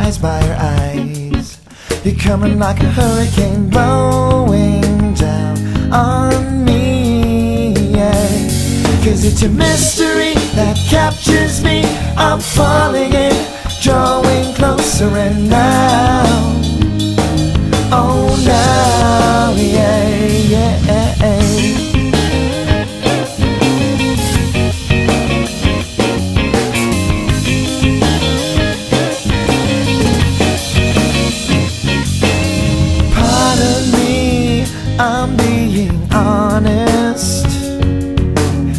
mesmerized by your eyes. You're coming like a hurricane blowing down on me, yeah. 'Cause it's a mystery that captures me. I'm falling in, drawing closer and now, oh now, yeah, yeah. I'm being honest,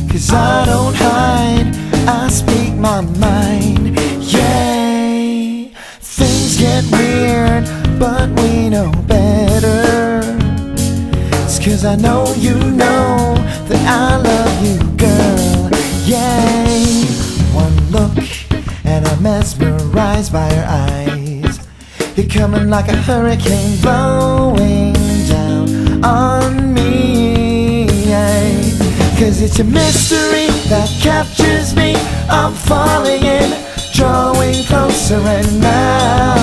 'cause I don't hide, I speak my mind, yay. Things get weird, but we know better. It's 'cause I know you know that I love you, girl, yay. One look and I'm mesmerized by your eyes. You're coming like a hurricane blowing down on me, yeah. 'Cause it's a mystery that captures me. I'm falling in, drawing closer and now,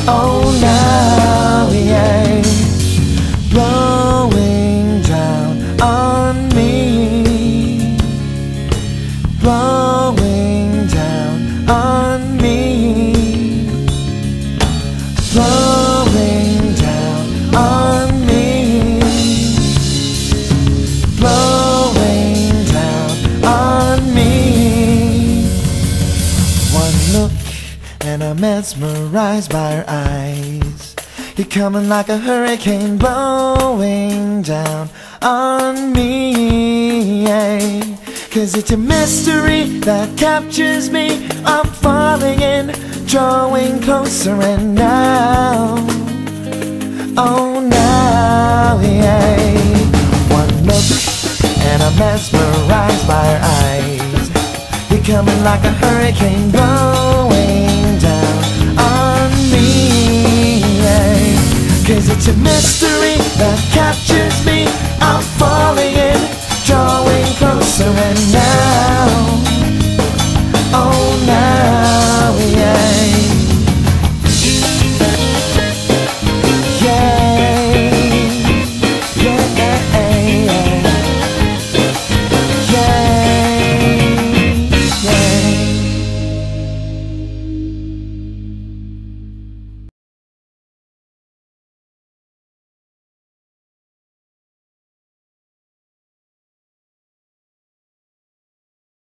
oh now, yeah. Blowing down on me, blowing down on me, blowing down on me, blowing down on me. One look and I'm mesmerized by your eyes. You're coming like a hurricane blowing down on me, yeah. 'Cause it's a mystery that captures me. I'm falling in, drawing closer and now, oh now, yeah. One look and I'm mesmerized by your eyes. You're coming like a hurricane blowing down on me, yeah. 'Cause it's a mystery